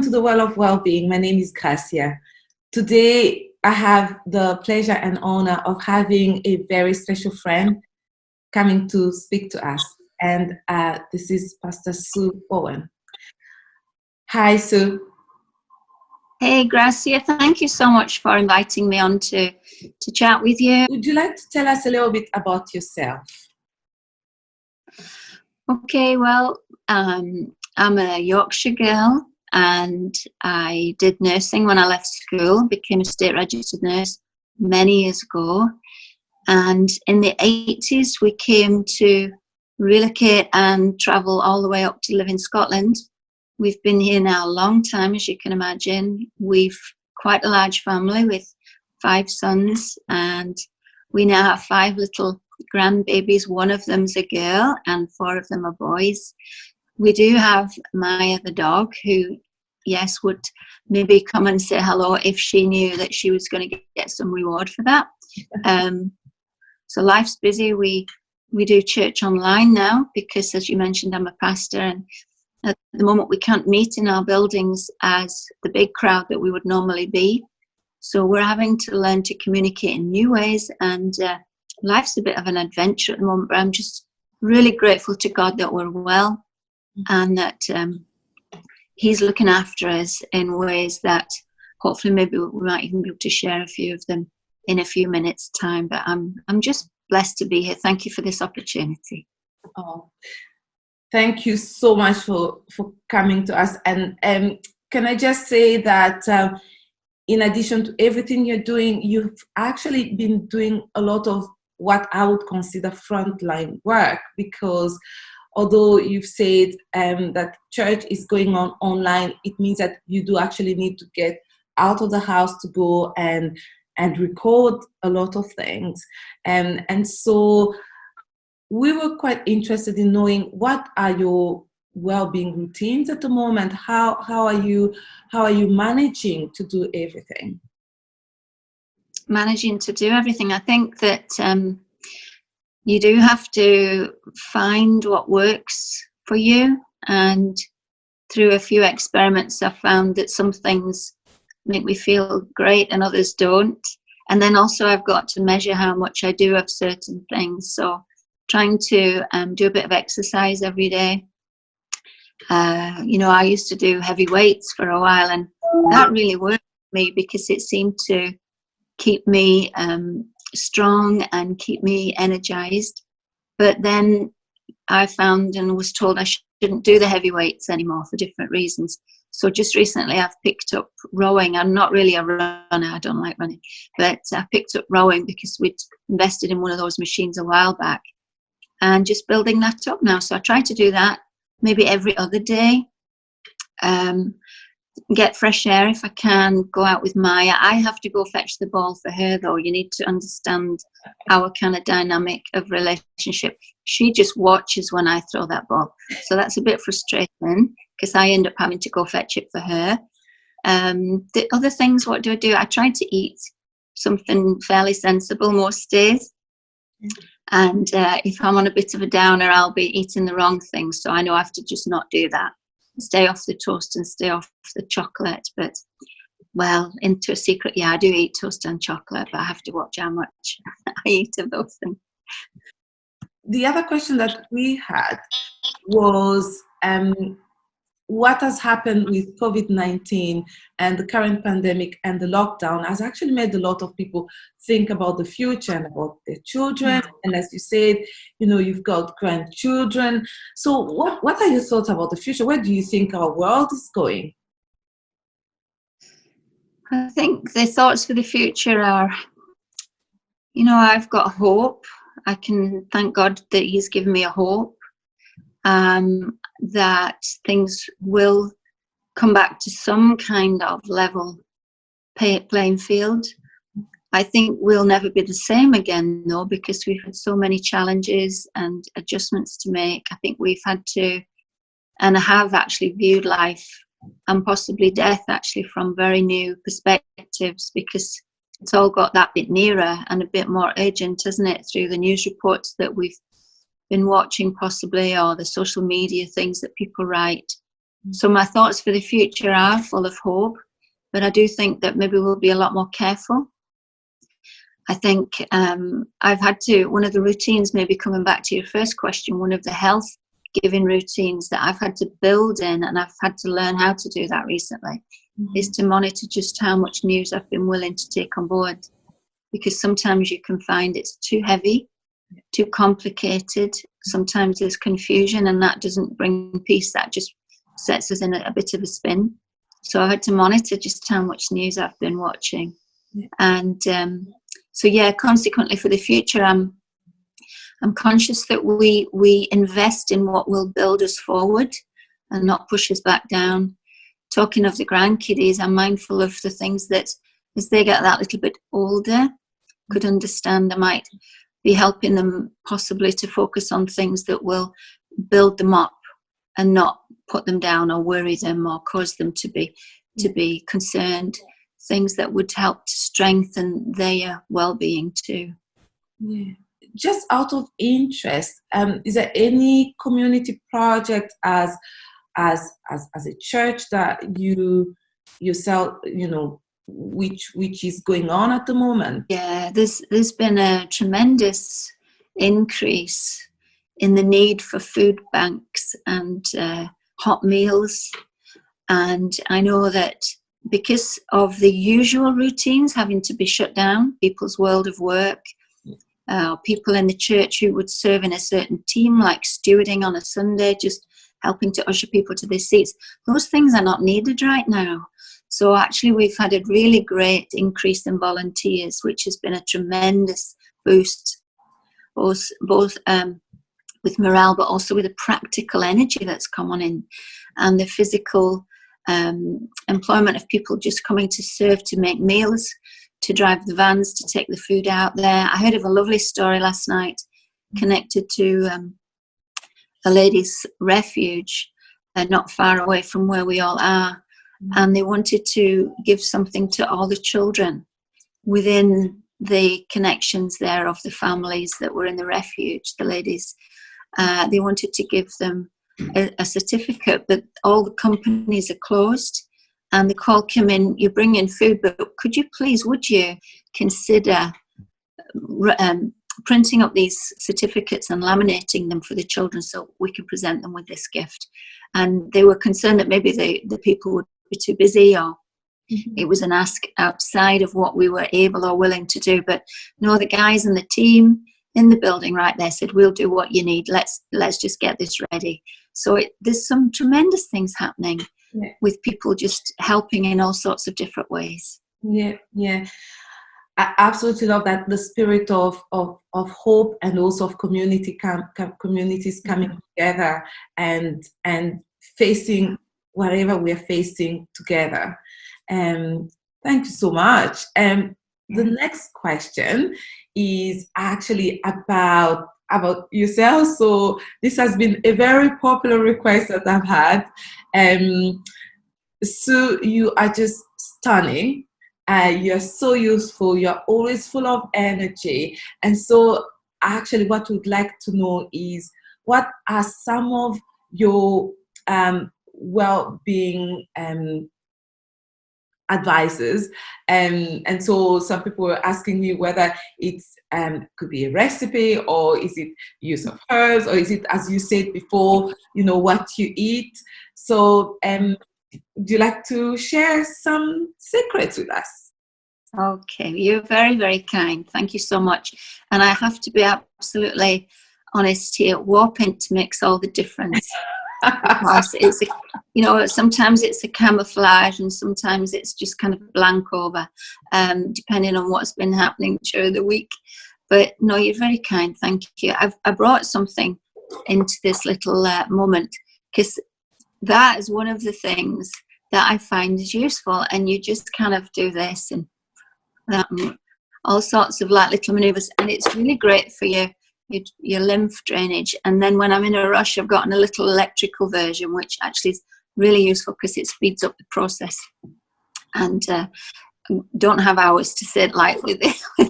to the World of Wellbeing. My name is Gracia. Today, I have the pleasure and honor of having a very special friend coming to speak to us. And this is Pastor Sue Owen. Hi, Sue. Hey, Gracia. Thank you so much for inviting me on to chat with you. Would you like to tell us a little bit about yourself? Okay, well, I'm a Yorkshire girl, and I did nursing when I left school, became a state registered nurse many years ago. And in the 80s, we came to relocate and travel all the way up to live in Scotland. We've been here now a long time, as you can imagine. We've quite a large family with 5 sons, and we now have 5 little grandbabies. One of them's a girl and 4 of them are boys. We do have Maya the dog, who, yes, would maybe come and say hello if she knew that she was going to get some reward for that. So life's busy. We do church online now because, as you mentioned, I'm a pastor, and at the moment we can't meet in our buildings as the big crowd that we would normally be. So we're having to learn to communicate in new ways, and life's a bit of an adventure at the moment, but I'm just really grateful to God that we're well and that He's looking after us in ways that hopefully maybe we might even be able to share a few of them in a few minutes' time. But I'm just blessed to be here. Thank you for this opportunity. Oh, thank you so much for coming to us. And can I just say that in addition to everything you're doing, you've actually been doing a lot of what I would consider frontline work, because although you've said that church is going on online, it means that you do actually need to get out of the house to go and record a lot of things. And so we were quite interested in knowing, what are your well-being routines at the moment? How are you managing to do everything? Managing to do everything. I think that you do have to find what works for you, and through a few experiments I've found that some things make me feel great and others don't. And then also I've got to measure how much I do of certain things. So trying to do a bit of exercise every day. I used to do heavy weights for a while, and that really worked for me because it seemed to keep me strong and keep me energized. But then I found and was told I shouldn't do the heavy weights anymore for different reasons. So just recently I've picked up rowing. I'm not really a runner, I don't like running, but I picked up rowing because we'd invested in one of those machines a while back, and just building that up now. So I try to do that maybe every other day. Get fresh air if I can, go out with Maya. I have to go fetch the ball for her, though. You need to understand our kind of dynamic of relationship. She just watches when I throw that ball. So that's a bit frustrating because I end up having to go fetch it for her. The other things, what do? I try to eat something fairly sensible most days. And if I'm on a bit of a downer, I'll be eating the wrong things. So I know I have to just not do that. Stay off the toast and stay off the chocolate. But, well, into a secret, I do eat toast and chocolate, but I have to watch how much I eat of those things. The other question that we had was, what has happened with COVID-19 and the current pandemic and the lockdown has actually made a lot of people think about the future and about their children. And as you said, you've got grandchildren. So what are your thoughts about the future? Where do you think our world is going? I think the thoughts for the future are, I've got hope. I can thank God that He's given me a hope. That things will come back to some kind of level playing field. I think we'll never be the same again, though, because we've had so many challenges and adjustments to make. I think we've had to, and I have actually viewed life and possibly death actually from very new perspectives, because it's all got that bit nearer and a bit more urgent, isn't it, through the news reports that we've been watching possibly, or the social media things that people write. So my thoughts for the future are full of hope, but I do think that maybe we'll be a lot more careful. I think I've had to, one of the routines, maybe coming back to your first question, one of the health giving routines that I've had to build in, and I've had to learn how to do that recently, is to monitor just how much news I've been willing to take on board. Because sometimes you can find it's too heavy, too complicated. Sometimes there's confusion, and that doesn't bring peace. That just sets us in a bit of a spin. So I had to monitor just how much news I've been watching. And so, yeah, consequently for the future, I'm conscious that we invest in what will build us forward and not push us back down. Talking of the grandkiddies, I'm mindful of the things that, as they get that little bit older, could understand. I might be helping them possibly to focus on things that will build them up and not put them down or worry them or cause them to be concerned. Things that would help to strengthen their well-being too. Yeah. Just out of interest, is there any community project as a church that you yourself, which is going on at the moment? Yeah, there's been a tremendous increase in the need for food banks and hot meals, and I know that because of the usual routines having to be shut down, people's world of work, people in the church who would serve in a certain team, like stewarding on a Sunday, just helping to usher people to their seats, those things are not needed right now. So actually we've had a really great increase in volunteers, which has been a tremendous boost, both with morale, but also with the practical energy that's come on in, and the physical employment of people just coming to serve, to make meals, to drive the vans, to take the food out there. I heard of a lovely story last night connected to a ladies' refuge not far away from where we all are, and they wanted to give something to all the children within the connections there of the families that were in the refuge, the ladies. They wanted to give them a certificate, but all the companies are closed, and the call came in, you bring in food, but would you consider printing up these certificates and laminating them for the children so we can present them with this gift? And they were concerned that maybe the people would be too busy, or it was an ask outside of what we were able or willing to do. But no, the guys in the team in the building right there said, we'll do what you need, let's just get this ready. So there's some tremendous things happening with people just helping in all sorts of different ways. Yeah. I absolutely love that, the spirit of hope and also of communities coming together and facing whatever we're facing together. Thank you so much. The next question is actually about yourself. So this has been a very popular request that I've had. Sue, you are just stunning. You're so useful. You're always full of energy. And so actually what we'd like to know is, what are some of your well-being advices? And so some people were asking me whether it's could be a recipe, or is it use of herbs, or is it, as you said before, what you eat. So would you like to share some secrets with us? Okay, you're very, very kind. Thank you so much. And I have to be absolutely honest here. Warpaint makes all the difference. Because it's sometimes it's a camouflage, and sometimes it's just kind of blank over, depending on what's been happening during the week. But no, you're very kind. Thank you. I brought something into this little moment, because that is one of the things that I find is useful, and you just kind of do this and that, and all sorts of like little maneuvers, and it's really great for your lymph drainage. And then when I'm in a rush, I've gotten a little electrical version, which actually is really useful because it speeds up the process. And don't have hours to sit like with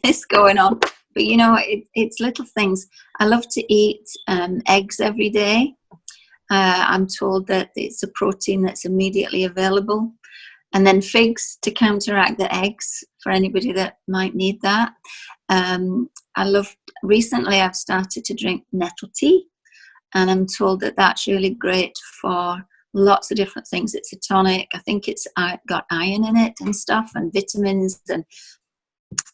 this going on, but it's little things. I love to eat eggs every day. I'm told that it's a protein that's immediately available. And then figs to counteract the eggs for anybody that might need that. Recently I've started to drink nettle tea, and I'm told that that's really great for lots of different things. It's a tonic. I think it's got iron in it and stuff, and vitamins, and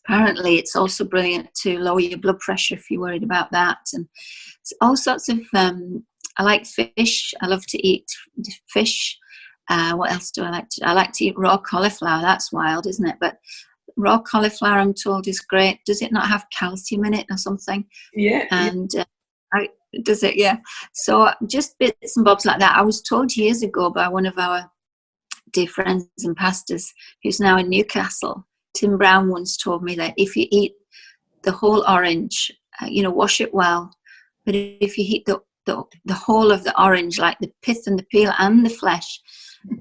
apparently it's also brilliant to lower your blood pressure if you're worried about that. And all sorts of I like fish. I love to eat fish. What else do I like to? I like to eat raw cauliflower. That's wild, isn't it? But raw cauliflower, I'm told, is great. Does it not have calcium in it or something? Yeah. And does it? Yeah. So just bits and bobs like that. I was told years ago by one of our dear friends and pastors, who's now in Newcastle, Tim Brown, once told me that if you eat the whole orange, wash it well. But if you eat the whole of the orange, like the pith and the peel and the flesh,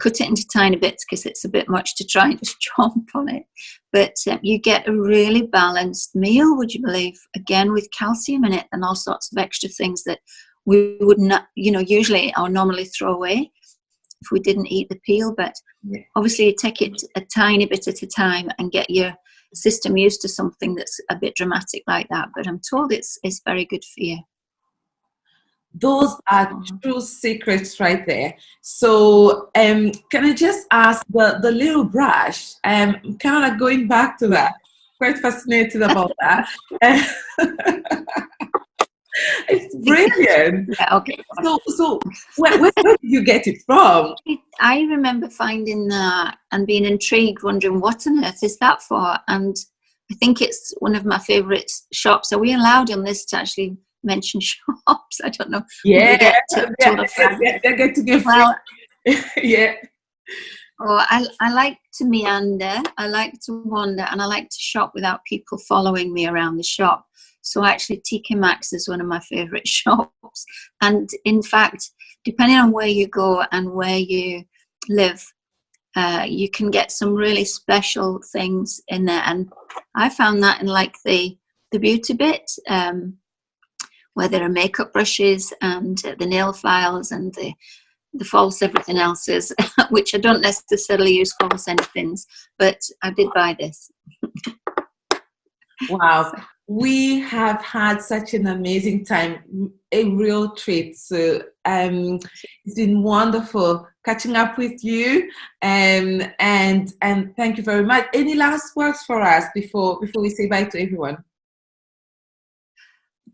cut it into tiny bits, because it's a bit much to try and just chomp on it. But you get a really balanced meal, would you believe? Again, with calcium in it and all sorts of extra things that we would not, usually or normally throw away if we didn't eat the peel. But obviously you take it a tiny bit at a time and get your system used to something that's a bit dramatic like that. But I'm told it's very good for you. Those are true secrets right there. So can I just ask the little brush, kind of going back to that, quite fascinated about that. It's brilliant. Yeah, okay. So where did you get it from? I remember finding that and being intrigued, wondering what on earth is that for? And I think it's one of my favourite shops. Are we allowed on this to actually mention shops? I don't know. Yeah, they get to give. Well, yeah. Oh, I like to meander. I like to wander, and I like to shop without people following me around the shop. So actually, TK Maxx is one of my favourite shops. And in fact, depending on where you go and where you live, you can get some really special things in there. And I found that in like the beauty bit, where there are makeup brushes and the nail files and the false everything else's, which I don't necessarily use false anythings, but I did buy this. Wow. We have had such an amazing time, a real treat. So it's been wonderful catching up with you, and thank you very much. Any last words for us before we say bye to everyone?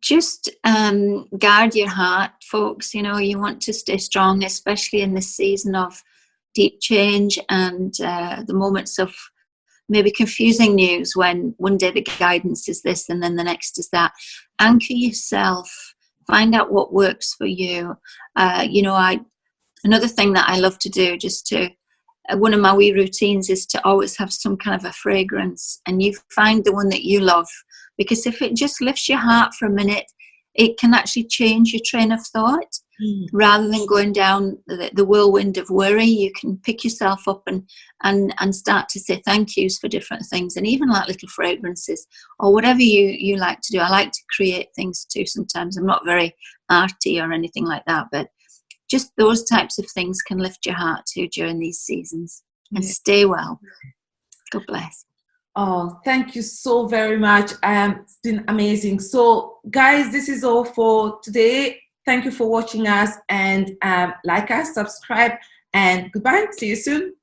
Just guard your heart, folks. You want to stay strong, especially in this season of deep change and the moments of maybe confusing news, when one day the guidance is this and then the next is that. Anchor yourself. Find out what works for you. Another thing that I love to do, one of my wee routines is to always have some kind of a fragrance, and you find the one that you love, because if it just lifts your heart for a minute, it can actually change your train of thought. Rather than going down the whirlwind of worry, you can pick yourself up and start to say thank yous for different things, and even like little fragrances or whatever you like to do. I like to create things too sometimes. I'm not very arty or anything like that, but just those types of things can lift your heart too during these seasons. And stay well. God bless. Oh, thank you so very much. It's been amazing. So guys, this is all for today. Thank you for watching us, and like us, subscribe, and goodbye. See you soon.